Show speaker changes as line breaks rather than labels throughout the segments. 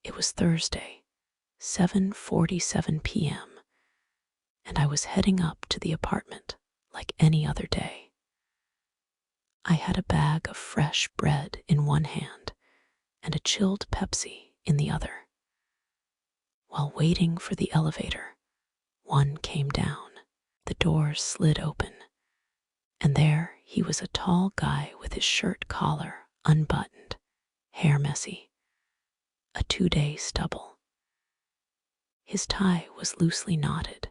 It was Thursday, 7:47 p.m., and I was heading up to the apartment like any other day. I had a bag of fresh bread in one hand and a chilled Pepsi in the other. While waiting for the elevator, one came down. The doors slid open, and there he was, a tall guy with his shirt collar unbuttoned, hair messy, a 2-day stubble. His tie was loosely knotted,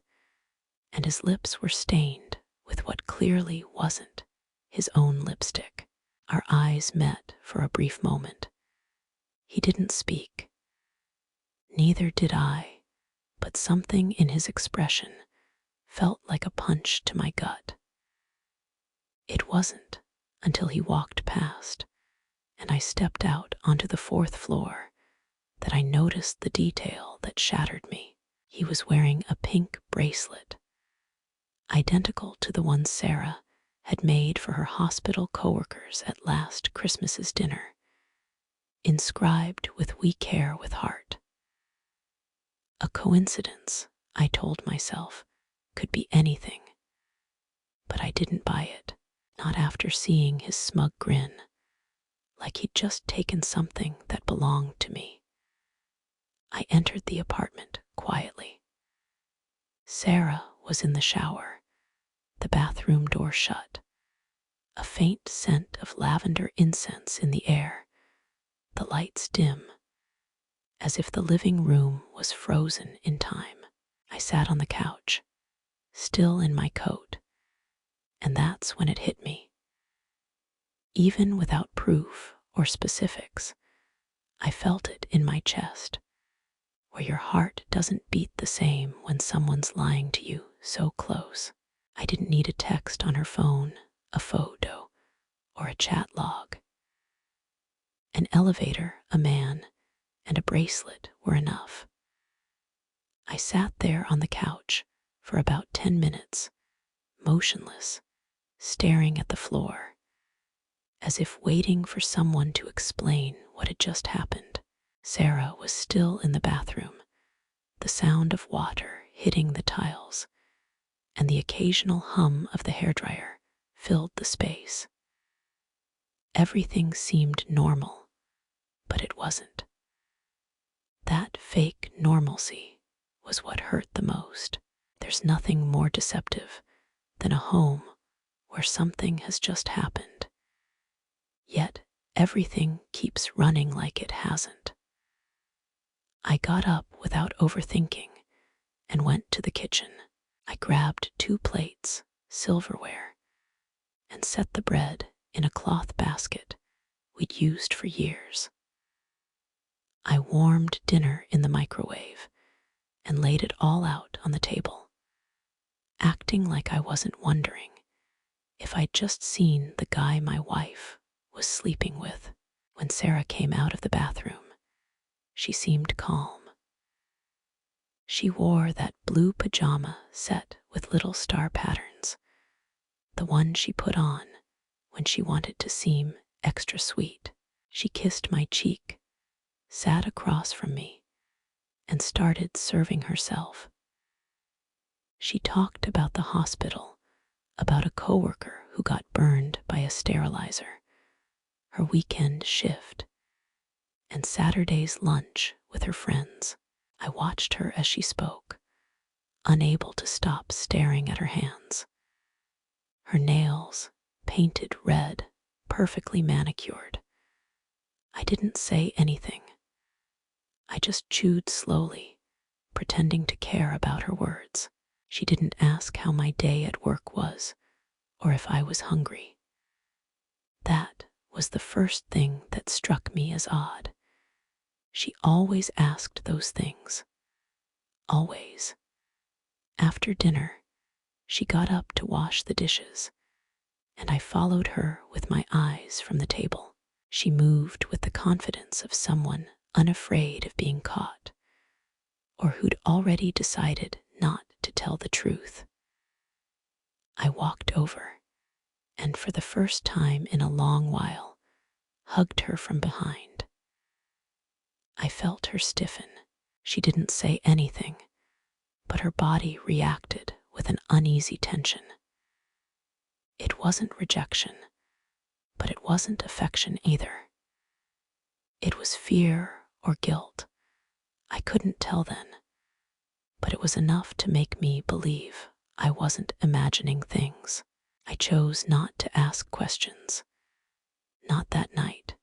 and his lips were stained with what clearly wasn't his own lipstick. Our eyes met for a brief moment. He didn't speak. Neither did I, but something in his expression felt like a punch to my gut. It wasn't until he walked past and I stepped out onto the 4th floor that I noticed the detail that shattered me. He was wearing a pink bracelet, identical to the one Sarah had made for her hospital coworkers at last Christmas's dinner, inscribed with "We care with heart." A coincidence, I told myself, could be anything, but I didn't buy it, not after seeing his smug grin, like he'd just taken something that belonged to me. I entered the apartment quietly. Sarah was in the shower, the bathroom door shut, a faint scent of lavender incense in the air, the lights dim, as if the living room was frozen in time. I sat on the couch, still in my coat, and that's when it hit me. Even without proof or specifics, I felt it in my chest, where your heart doesn't beat the same when someone's lying to you so close. I didn't need a text on her phone, a photo, or a chat log. An elevator, a man, and a bracelet were enough. I sat there on the couch for about 10 minutes, motionless, staring at the floor, as if waiting for someone to explain what had just happened. Sarah was still in the bathroom, the sound of water hitting the tiles, and the occasional hum of the hairdryer filled the space. Everything seemed normal, but it wasn't. That fake normalcy was what hurt the most. There's nothing more deceptive than a home where something has just happened, yet everything keeps running like it hasn't. I got up without overthinking and went to the kitchen. I grabbed 2 plates, silverware, and set the bread in a cloth basket we'd used for years. I warmed dinner in the microwave and laid it all out on the table, acting like I wasn't wondering if I'd just seen the guy my wife was sleeping with. When Sarah came out of the bathroom, she seemed calm. She wore that blue pajama set with little star patterns, the one she put on when she wanted to seem extra sweet. She kissed my cheek, sat across from me, and started serving herself. She talked about the hospital, about a coworker who got burned by a sterilizer, her weekend shift, and Saturday's lunch with her friends. I watched her as she spoke, unable to stop staring at her hands. Her nails, painted red, perfectly manicured. I didn't say anything. I just chewed slowly, pretending to care about her words. She didn't ask how my day at work was, or if I was hungry. That was the first thing that struck me as odd. She always asked those things. Always. After dinner, she got up to wash the dishes, and I followed her with my eyes from the table. She moved with the confidence of someone unafraid of being caught, or who'd already decided not to tell the truth. I walked over, and for the first time in a long while, hugged her from behind. I felt her stiffen. She didn't say anything, but her body reacted with an uneasy tension. It wasn't rejection, but it wasn't affection either. It was fear or guilt. I couldn't tell then, but it was enough to make me believe I wasn't imagining things. I chose not to ask questions. Not that night.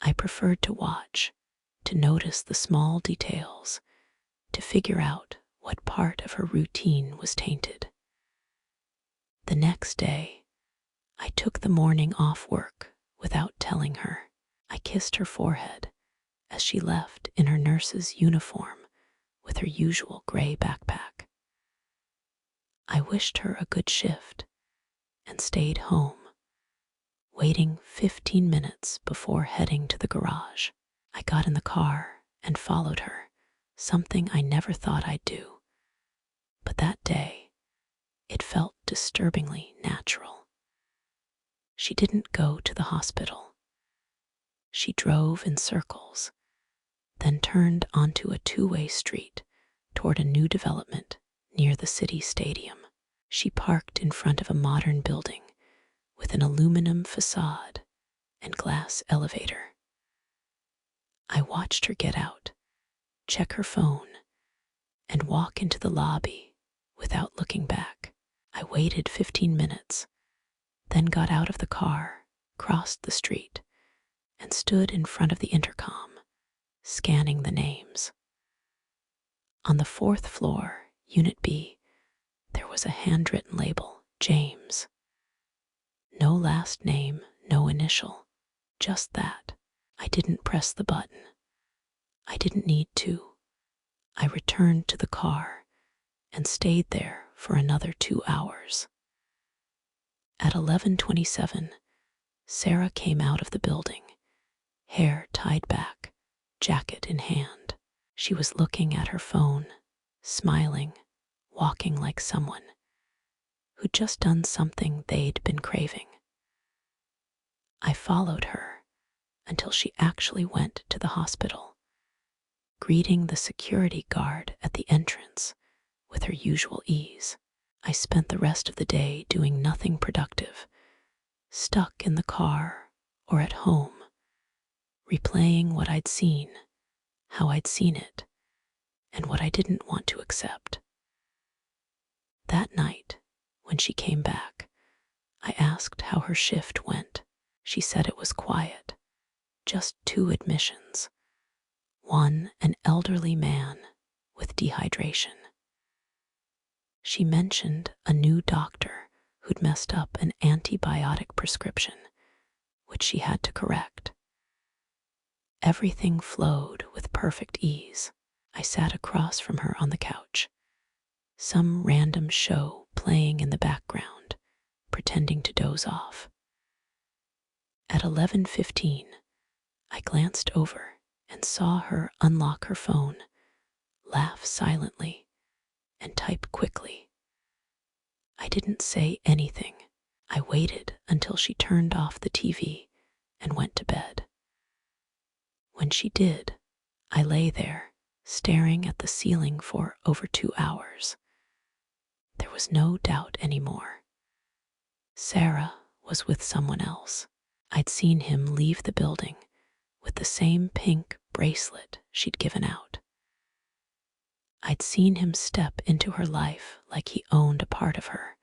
I preferred to watch, to notice the small details, to figure out what part of her routine was tainted. The next day, I took the morning off work without telling her. I kissed her forehead as she left in her nurse's uniform with her usual gray backpack. I wished her a good shift and stayed home, waiting 15 minutes before heading to the garage. I got in the car and followed her, something I never thought I'd do. But that day, it felt disturbingly natural. She didn't go to the hospital. She drove in circles, then turned onto a two-way street toward a new development near the city stadium. She parked in front of a modern building with an aluminum facade and glass elevator. I watched her get out, check her phone, and walk into the lobby without looking back. I waited 15 minutes, then got out of the car, crossed the street, and stood in front of the intercom, scanning the names. On the 4th floor, Unit B, there was a handwritten label, James. No last name, no initial, just that. I didn't press the button. I didn't need to. I returned to the car and stayed there for another 2 hours. At 11:27, Sarah came out of the building, hair tied back, jacket in hand. She was looking at her phone, smiling, walking like someone who'd just done something they'd been craving. I followed her until she actually went to the hospital, greeting the security guard at the entrance with her usual ease. I spent the rest of the day doing nothing productive, stuck in the car or at home, replaying what I'd seen, how I'd seen it, and what I didn't want to accept. That night, when she came back, I asked how her shift went. She said it was quiet, just 2 admissions. One, an elderly man with dehydration. She mentioned a new doctor who'd messed up an antibiotic prescription, which she had to correct. Everything flowed with perfect ease. I sat across from her on the couch, some random show playing in the background, pretending to doze off. At 11:15, I glanced over and saw her unlock her phone, laugh silently, and type quickly. I didn't say anything. I waited until she turned off the TV and went to bed. When she did, I lay there, staring at the ceiling for over 2 hours. There was no doubt anymore. Sarah was with someone else. I'd seen him leave the building with the same pink bracelet she'd given out. I'd seen him step into her life like he owned a part of her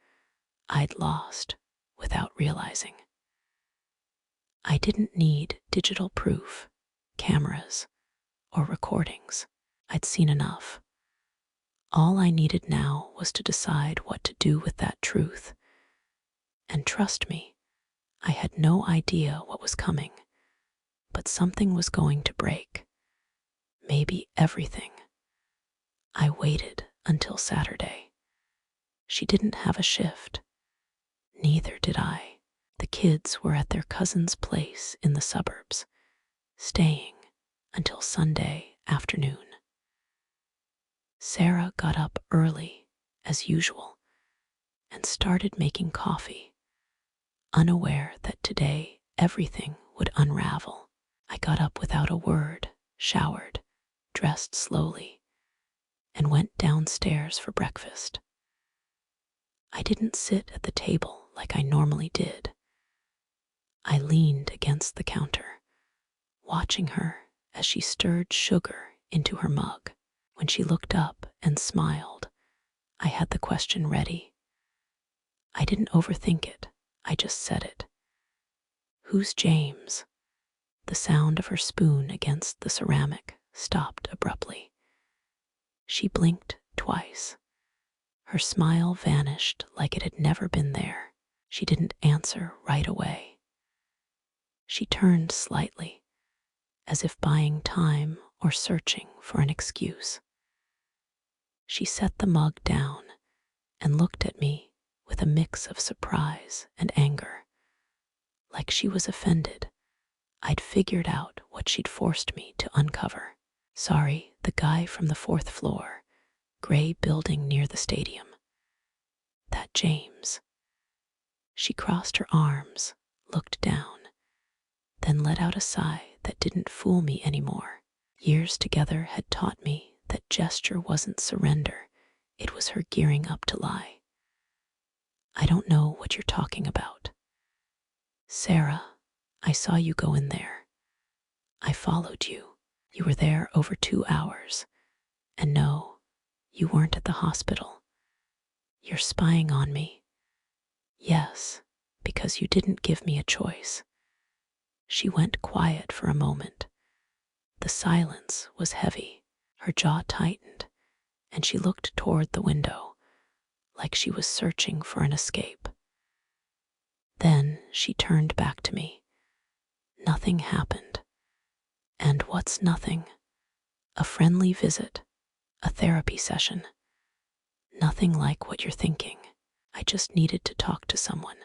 I'd lost without realizing. I didn't need digital proof, cameras, or recordings. I'd seen enough. All I needed now was to decide what to do with that truth. And trust me, I had no idea what was coming, but something was going to break. Maybe everything. I waited until Saturday. She didn't have a shift. Neither did I. The kids were at their cousin's place in the suburbs, staying until Sunday afternoon. Sarah got up early, as usual, and started making coffee, unaware that today everything would unravel. I got up without a word showered, dressed slowly, and went downstairs for breakfast. I didn't sit at the table like I normally did. I leaned against the counter, watching her as she stirred sugar into her mug. When she looked up and smiled, I had the question ready. I didn't overthink it, I just said it. "Who's James?" The sound of her spoon against the ceramic stopped abruptly. She blinked twice. Her smile vanished like it had never been there. She didn't answer right away. She turned slightly, as if buying time or searching for an excuse. She set the mug down and looked at me with a mix of surprise and anger, like she was offended I'd figured out what she'd forced me to uncover. "Sorry, the guy from the 4th floor, gray building near the stadium. That James." She crossed her arms, looked down, then let out a sigh that didn't fool me anymore. Years together had taught me that gesture wasn't surrender, it was her gearing up to lie. "I don't know what you're talking about." "Sarah, I saw you go in there. I followed you. You were there over 2 hours. And no, you weren't at the hospital. You're spying on me." "Yes, because you didn't give me a choice." She went quiet for a moment. The silence was heavy. Her jaw tightened, and she looked toward the window, like she was searching for an escape. Then she turned back to me. "Nothing happened." "And what's nothing?" "A friendly visit, a therapy session. Nothing like what you're thinking. I just needed to talk to someone.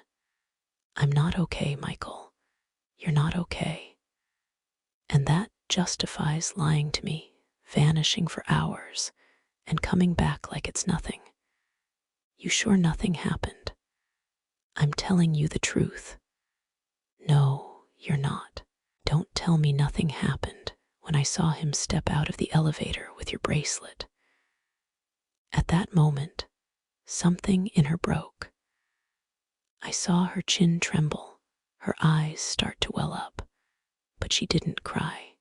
I'm not okay, Michael. You're not okay." And that justifies lying to me, vanishing for hours, and coming back like it's nothing. "You sure nothing happened?" "I'm telling you the truth." "No, you're not. Don't tell me nothing happened when I saw him step out of the elevator with your bracelet." At that moment, something in her broke. I saw her chin tremble, her eyes start to well up, but she didn't cry.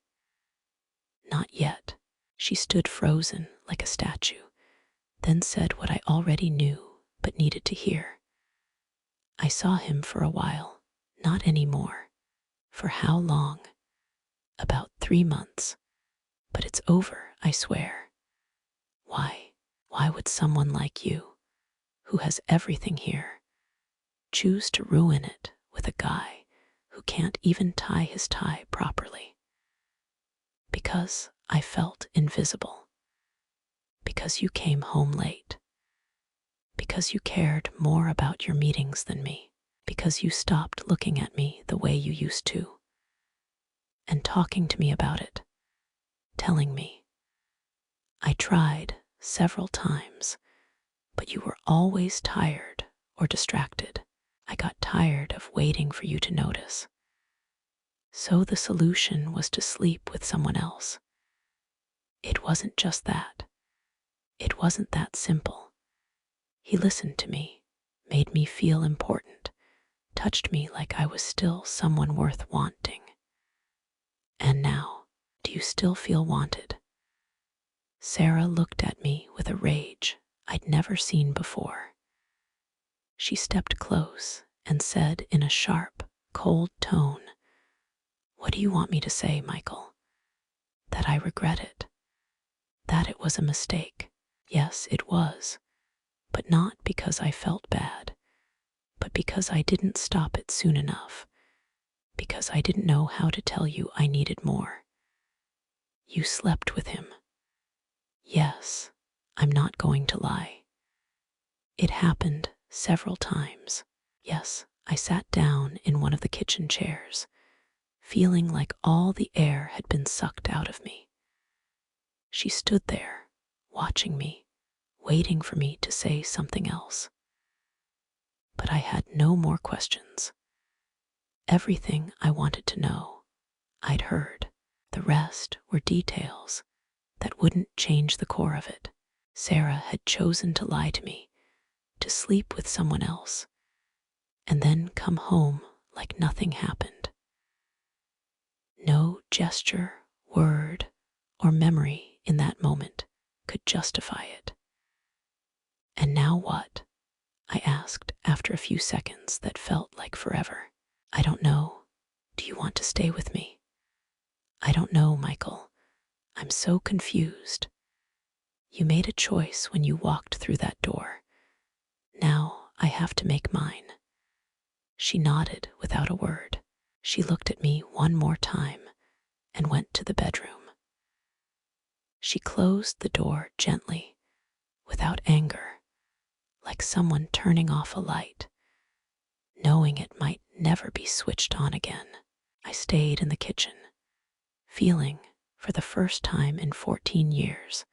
Not yet. She stood frozen like a statue, then said what I already knew but needed to hear. "I saw him for a while, not anymore." "For how long?" "About 3 months. But it's over, I swear." "Why? Why would someone like you, who has everything here, choose to ruin it with a guy who can't even tie his tie properly?" "Because I felt invisible. Because you came home late. Because you cared more about your meetings than me. Because you stopped looking at me the way you used to. And talking to me about it. Telling me. I tried several times, but you were always tired or distracted. I got tired of waiting for you to notice. So the solution was to sleep with someone else. It wasn't just that. It wasn't that simple. He listened to me, made me feel important, touched me like I was still someone worth wanting. And now, do you still feel wanted?" Sarah looked at me with a rage I'd never seen before. She stepped close and said in a sharp, cold tone, "What do you want me to say, Michael?" "That I regret it. That it was a mistake." "Yes, it was. But not because I felt bad, but because I didn't stop it soon enough. Because I didn't know how to tell you I needed more." "You slept with him?" "Yes, I'm not going to lie. It happened several times. Yes, I sat down in one of the kitchen chairs, feeling like all the air had been sucked out of me. She stood there, watching me, waiting for me to say something else. But I had no more questions. Everything I wanted to know, I'd heard. The rest were details that wouldn't change the core of it. Sarah had chosen to lie to me, to sleep with someone else, and then come home like nothing happened. No gesture, word, or memory in that moment could justify it. And now what? I asked after a few seconds that felt like forever. I don't know. Do you want to stay with me? I don't know, Michael. I'm so confused. You made a choice when you walked through that door. Now I have to make mine. She nodded without a word. She looked at me one more time and went to the bedroom. She closed the door gently, without anger, like someone turning off a light, knowing it might never be switched on again. I stayed in the kitchen, feeling, for the first time in 14 years,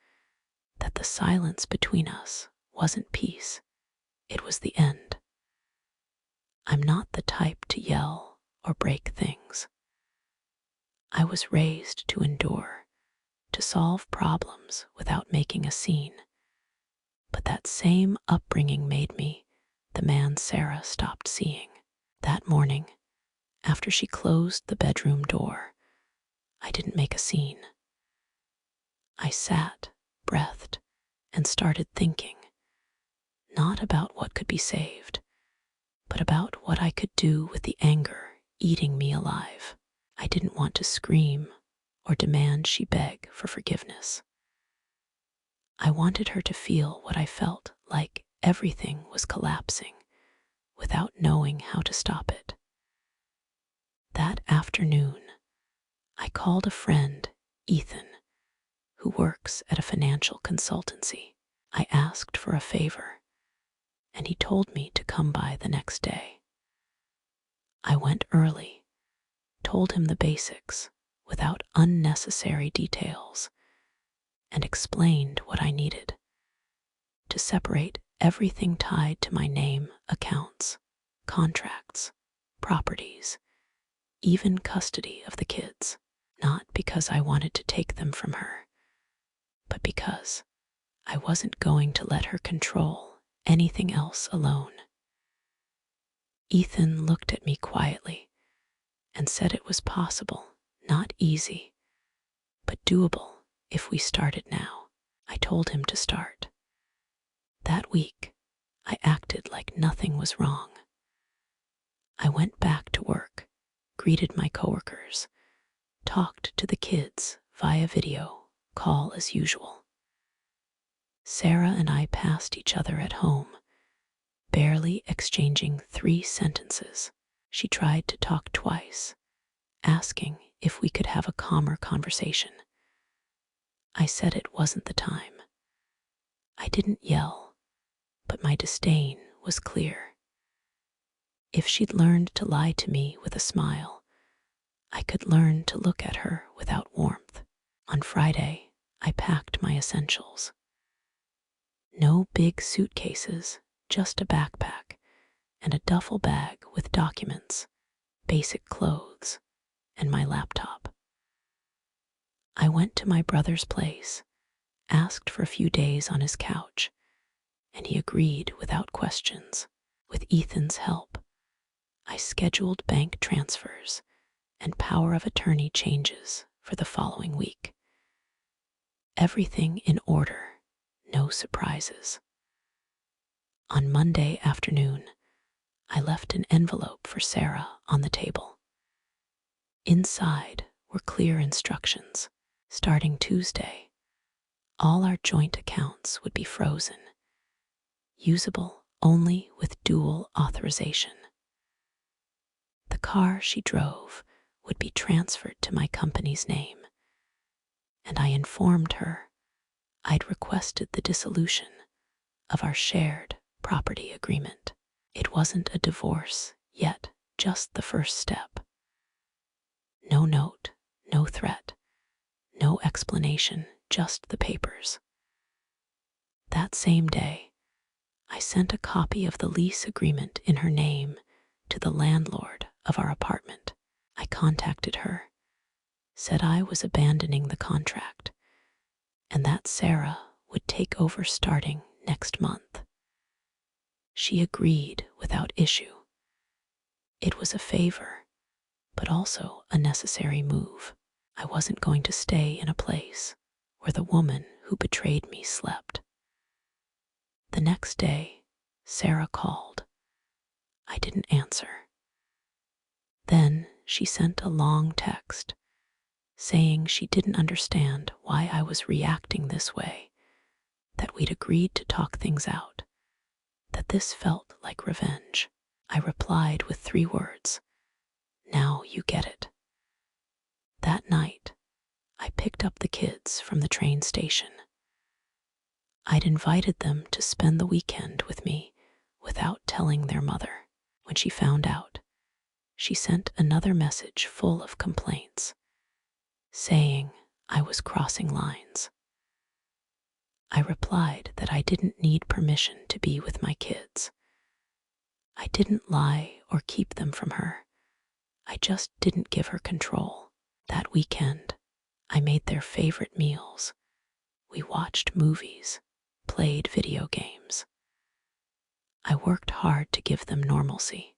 that the silence between us wasn't peace, it was the end. I'm not the type to yell or break things. I was raised to endure, to solve problems without making a scene. But that same upbringing made me the man Sarah stopped seeing. That morning, after she closed the bedroom door, I didn't make a scene. I sat, breathed, and started thinking, not about what could be saved, but about what I could do with the anger eating me alive. I didn't want to scream or demand she beg for forgiveness. I wanted her to feel what I felt, like everything was collapsing, without knowing how to stop it. That afternoon, I called a friend, Ethan, who works at a financial consultancy. I asked for a favor, and he told me to come by the next day. I went early, told him the basics without unnecessary details, and explained what I needed: to separate everything tied to my name, accounts, contracts, properties, even custody of the kids, not because I wanted to take them from her, but because I wasn't going to let her control anything else alone. Ethan looked at me quietly and said it was possible, not easy, but doable if we started now. I told him to start. That week, I acted like nothing was wrong. I went back to work, greeted my coworkers, talked to the kids via video call as usual. Sarah and I passed each other at home, barely exchanging 3 sentences. She tried to talk twice, asking if we could have a calmer conversation. I said it wasn't the time. I didn't yell, but my disdain was clear. If she'd learned to lie to me with a smile, I could learn to look at her without warmth. On Friday, I packed my essentials. No big suitcases, just a backpack and a duffel bag with documents, basic clothes, and my laptop. I went to my brother's place, asked for a few days on his couch, and he agreed without questions. With Ethan's help, I scheduled bank transfers and power of attorney changes for the following week. Everything in order, no surprises. On Monday afternoon, I left an envelope for Sarah on the table. Inside were clear instructions. Starting Tuesday, all our joint accounts would be frozen, usable only with dual authorization. The car she drove would be transferred to my company's name, and I informed her I'd requested the dissolution of our shared property agreement. It wasn't a divorce yet, just the first step. No note, no threat, no explanation, just the papers. That same day, I sent a copy of the lease agreement in her name to the landlord of our apartment. I contacted her, said I was abandoning the contract and that Sarah would take over starting next month. She agreed without issue. It was a favor, but also a necessary move. I wasn't going to stay in a place where the woman who betrayed me slept. The next day, Sarah called. I didn't answer. Then she sent a long text saying she didn't understand why I was reacting this way, that we'd agreed to talk things out, that this felt like revenge. I replied with 3 words: "Now you get it." That night, I picked up the kids from the train station. I'd invited them to spend the weekend with me without telling their mother. When she found out, she sent another message full of complaints, saying I was crossing lines. I replied that I didn't need permission to be with my kids. I didn't lie or keep them from her. I just didn't give her control. That weekend, I made their favorite meals. We watched movies, played video games. I worked hard to give them normalcy.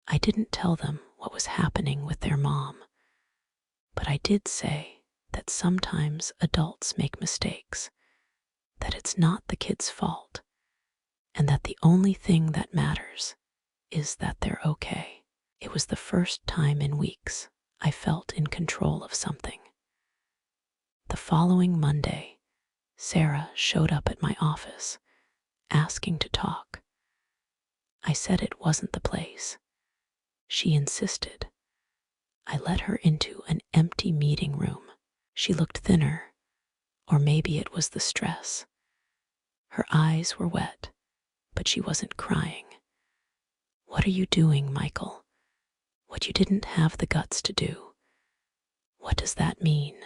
I didn't tell them what was happening with their mom, but I did say that sometimes adults make mistakes, that it's not the kid's fault, and that the only thing that matters is that they're okay. It was the first time in weeks I felt in control of something. The following Monday, Sarah showed up at my office, asking to talk. I said it wasn't the place. She insisted. I let her into an empty meeting room. She looked thinner, or maybe it was the stress. Her eyes were wet, but she wasn't crying. "What are you doing, Michael? What you didn't have the guts to do. What does that mean?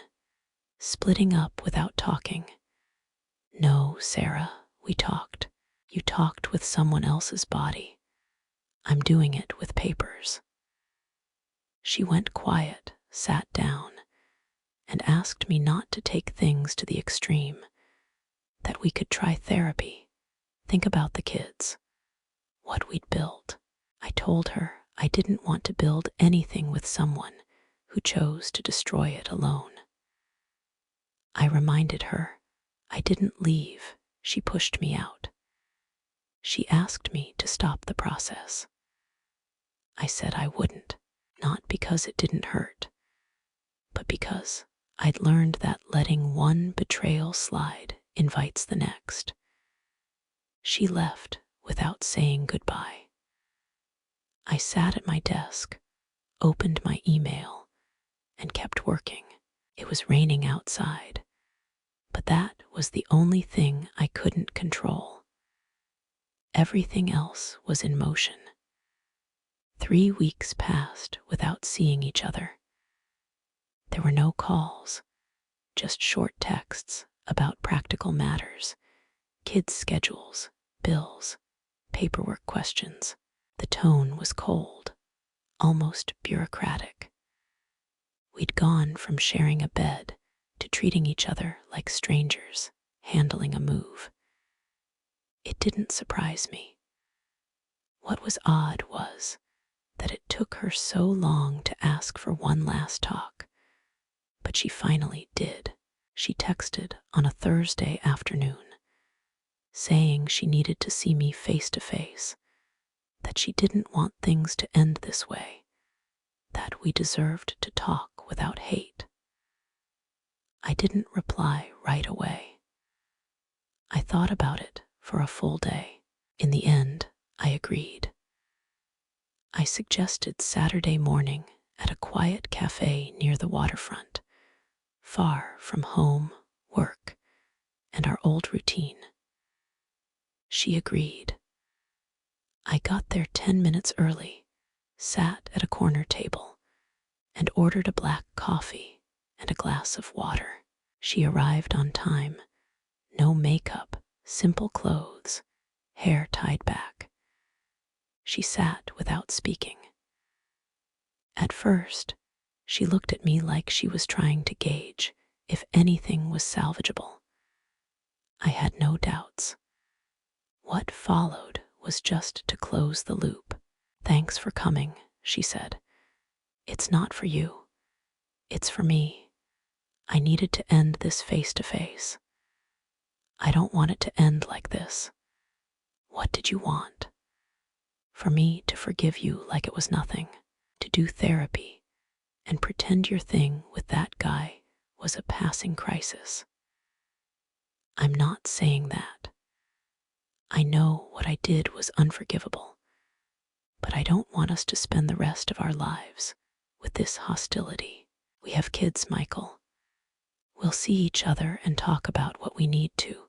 Splitting up without talking?" "No, Sarah, we talked. You talked with someone else's body. I'm doing it with papers." She went quiet, sat down, and asked me not to take things to the extreme, that we could try therapy, think about the kids, what we'd built. I told her I didn't want to build anything with someone who chose to destroy it alone. I reminded her I didn't leave. She pushed me out. She asked me to stop the process. I said I wouldn't, not because it didn't hurt, but because I'd learned that letting one betrayal slide invites the next. She left without saying goodbye. I sat at my desk, opened my email, and kept working. It was raining outside, but that was the only thing I couldn't control. Everything else was in motion. 3 weeks passed without seeing each other. There were no calls, just short texts about practical matters, kids' schedules, bills, paperwork questions. The tone was cold, almost bureaucratic. We'd gone from sharing a bed to treating each other like strangers, handling a move. It didn't surprise me. What was odd was that it took her so long to ask for one last talk, but she finally did. She texted on a Thursday afternoon, saying she needed to see me face to face, that she didn't want things to end this way, that we deserved to talk without hate. I didn't reply right away. I thought about it for a full day. In the end, I agreed. I suggested Saturday morning at a quiet cafe near the waterfront, far from home, work, and our old routine. She agreed. I got there 10 minutes early, sat at a corner table, and ordered a black coffee and a glass of water. She arrived on time, no makeup, simple clothes, hair tied back. She sat without speaking. At first, She looked at me like she was trying to gauge if anything was salvageable. I had no doubts. What followed was just to close the loop. "Thanks for coming," she said. "It's not for you. It's for me. I needed to end this face to face. I don't want it to end like this. What did you want? For me to forgive you like it was nothing, to do therapy, and pretend your thing with that guy was a passing crisis. I'm not saying that. I know what I did was unforgivable, but I don't want us to spend the rest of our lives with this hostility. We have kids, Michael. We'll see each other and talk about what we need to,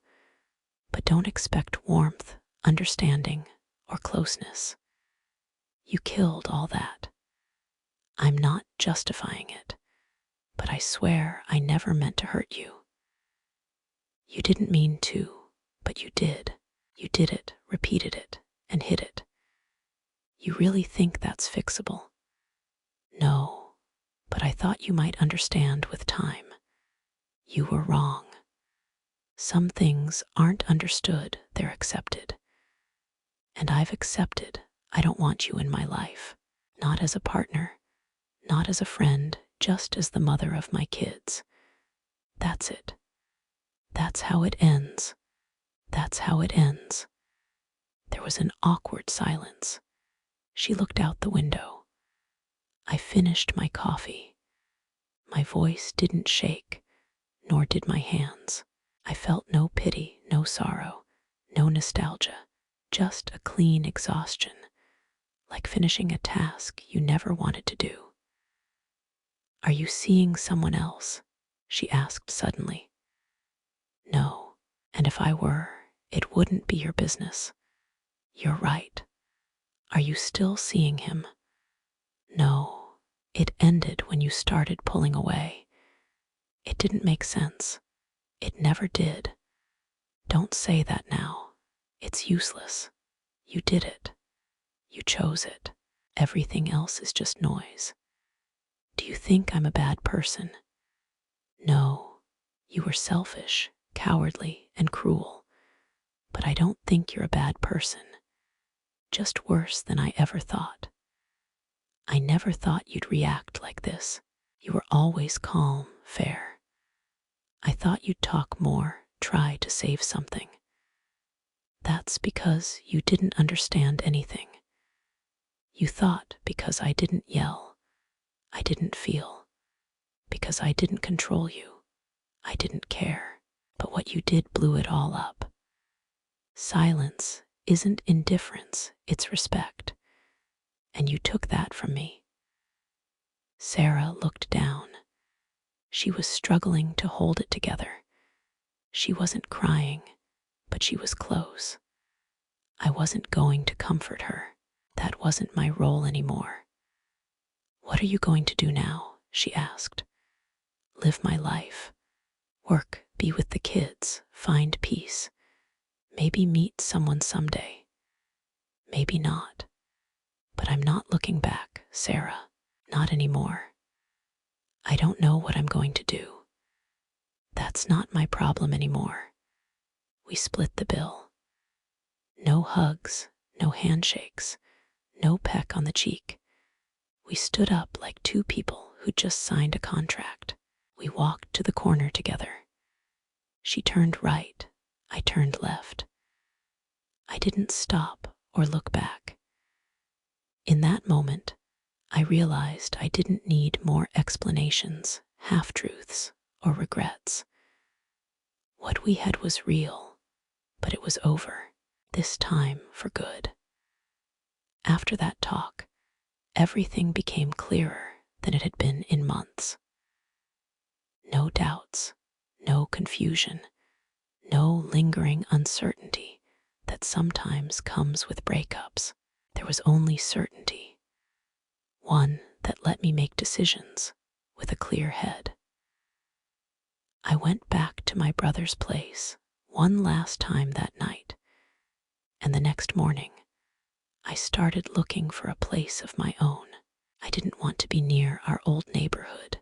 but don't expect warmth, understanding, or closeness. You killed all that. I'm not justifying it, but I swear I never meant to hurt you. You didn't mean to, but you did. You did it, repeated it, and hid it. You really think that's fixable? No, but I thought you might understand with time. You were wrong. Some things aren't understood, they're accepted. And I've accepted I don't want you in my life. Not as a partner, not as a friend, just as the mother of my kids. That's it. That's how it ends. That's how it ends. There was an awkward silence. She looked out the window. I finished my coffee. My voice didn't shake, nor did my hands. I felt no pity, no sorrow, no nostalgia, just a clean exhaustion, like finishing a task you never wanted to do. "Are you seeing someone else?" she asked suddenly. "No, and if I were, it wouldn't be your business." "You're right. Are you still seeing him?" "No, it ended when you started pulling away. It didn't make sense. It never did. Don't say that now. It's useless. You did it. You chose it. Everything else is just noise. Do you think I'm a bad person?" "No, you were selfish, cowardly, and cruel. But I don't think you're a bad person. Just worse than I ever thought. I never thought you'd react like this. You were always calm, fair. I thought you'd talk more, try to save something. That's because you didn't understand anything. You thought because I didn't yell, I didn't feel. Because I didn't control you, I didn't care. But what you did blew it all up. Silence isn't indifference, it's respect. And you took that from me." Sarah looked down. She was struggling to hold it together. She wasn't crying, but she was close. I wasn't going to comfort her. That wasn't my role anymore. "What are you going to do now?" she asked. "Live my life. Work, be with the kids, find peace. Maybe meet someone someday. Maybe not. But I'm not looking back, Sarah. Not anymore. I don't know what I'm going to do. That's not my problem anymore." We split the bill. No hugs, no handshakes, no peck on the cheek. We stood up like two people who'd just signed a contract. We walked to the corner together. She turned right, I turned left. I didn't stop or look back. In that moment, I realized I didn't need more explanations, half-truths, or regrets. What we had was real, but it was over, this time for good. After that talk, everything became clearer than it had been in months. No doubts, no confusion, no lingering uncertainty that sometimes comes with breakups. There was only certainty, one that let me make decisions with a clear head. I went back to my brother's place one last time that night, and the next morning I started looking for a place of my own. I didn't want to be near our old neighborhood,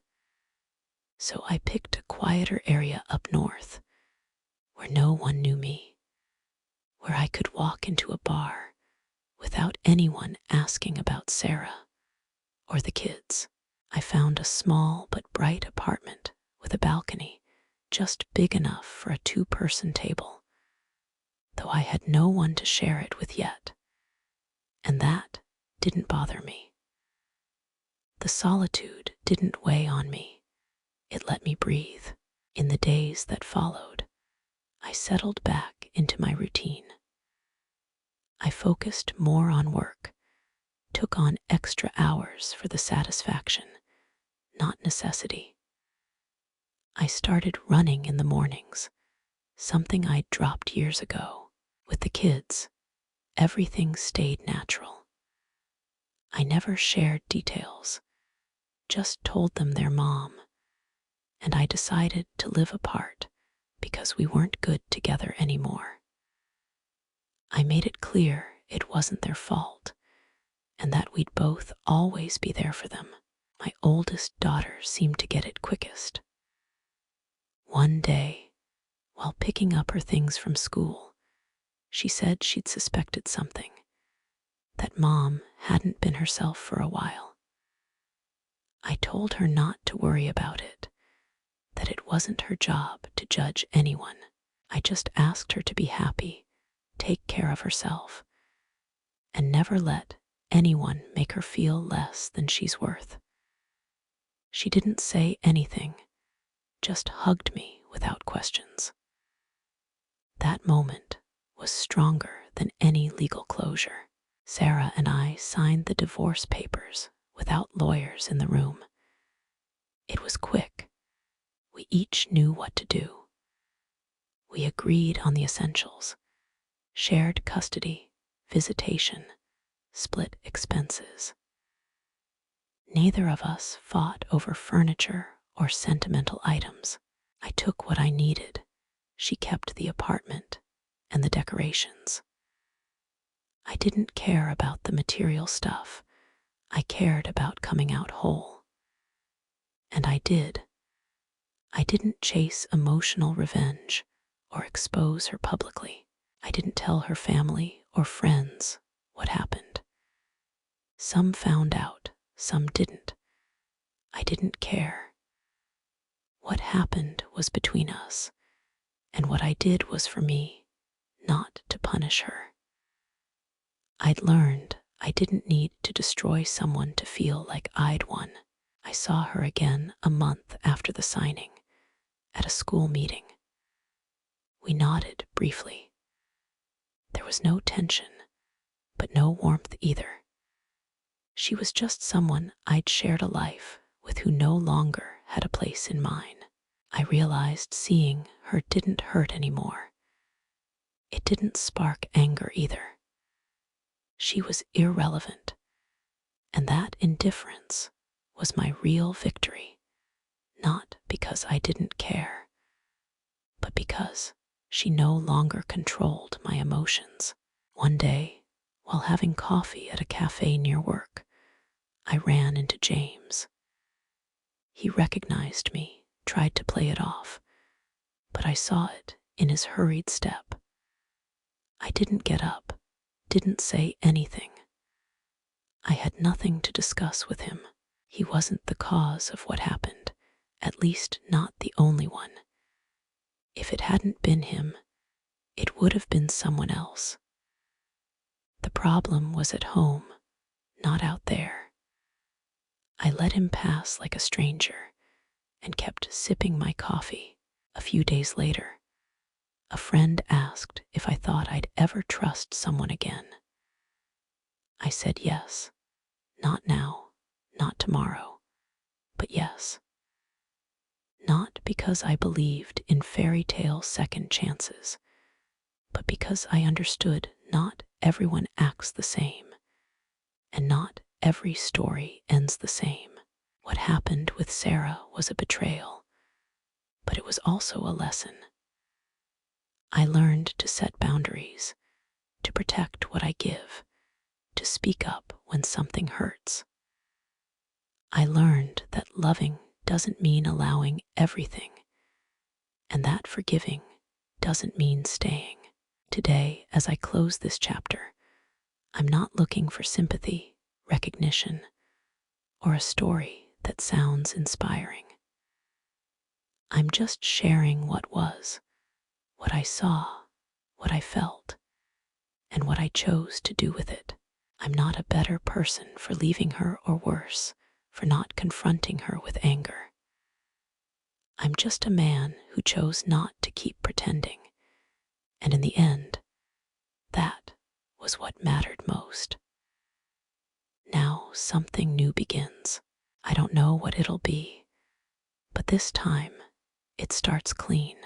so I picked a quieter area up north where no one knew me, where I could walk into a bar without anyone asking about Sarah or the kids. I found a small but bright apartment with a balcony just big enough for a two-person table, though I had no one to share it with yet, and that didn't bother me. The solitude didn't weigh on me. It let me breathe. In the days that followed, I settled back into my routine. I focused more on work, took on extra hours for the satisfaction, not necessity. I started running in the mornings, something I'd dropped years ago. With the kids, everything stayed natural. I never shared details, just told them their mom, and I decided to live apart because we weren't good together anymore. I made it clear it wasn't their fault and that we'd both always be there for them. My oldest daughter seemed to get it quickest. One day, while picking up her things from school, she said she'd suspected something, that Mom hadn't been herself for a while. I told her not to worry about it, that it wasn't her job to judge anyone. I just asked her to be happy, take care of herself, and never let anyone make her feel less than she's worth. She didn't say anything, just hugged me without questions. That moment was stronger than any legal closure. Sarah and I signed the divorce papers without lawyers in the room. It was quick. We each knew what to do. We agreed on the essentials: shared custody, visitation, split expenses. Neither of us fought over furniture or sentimental items. I took what I needed. She kept the apartment and the decorations. I didn't care about the material stuff. I cared about coming out whole. And I did. I didn't chase emotional revenge or expose her publicly. I didn't tell her family or friends what happened. Some found out, some didn't. I didn't care. What happened was between us, and what I did was for me, not to punish her. I'd learned I didn't need to destroy someone to feel like I'd won. I saw her again a month after the signing, at a school meeting. We nodded briefly. There was no tension, but no warmth either. She was just someone I'd shared a life with who no longer had a place in mine. I realized seeing her didn't hurt anymore. It didn't spark anger either. She was irrelevant, and that indifference was my real victory, not because I didn't care, but because she no longer controlled my emotions. One day, while having coffee at a cafe near work, I ran into James. He recognized me, tried to play it off, but I saw it in his hurried step. I didn't get up, didn't say anything. I had nothing to discuss with him. He wasn't the cause of what happened, at least not the only one. If it hadn't been him, it would have been someone else. The problem was at home, not out there. I let him pass like a stranger and kept sipping my coffee. A few days later, a friend asked if I thought I'd ever trust someone again. I said yes. Not now, not tomorrow, but yes. Not because I believed in fairy tale second chances, but because I understood not everyone acts the same, and not every story ends the same. What happened with Sarah was a betrayal, but it was also a lesson. I learned to set boundaries, to protect what I give, to speak up when something hurts. I learned that loving doesn't mean allowing everything, and that forgiving doesn't mean staying. Today, as I close this chapter, I'm not looking for sympathy, recognition, or a story that sounds inspiring. I'm just sharing what was, what I saw, what I felt, and what I chose to do with it. I'm not a better person for leaving her or worse, for not confronting her with anger. I'm just a man who chose not to keep pretending, and in the end, that was what mattered most. Now something new begins. I don't know what it'll be, but this time it starts clean.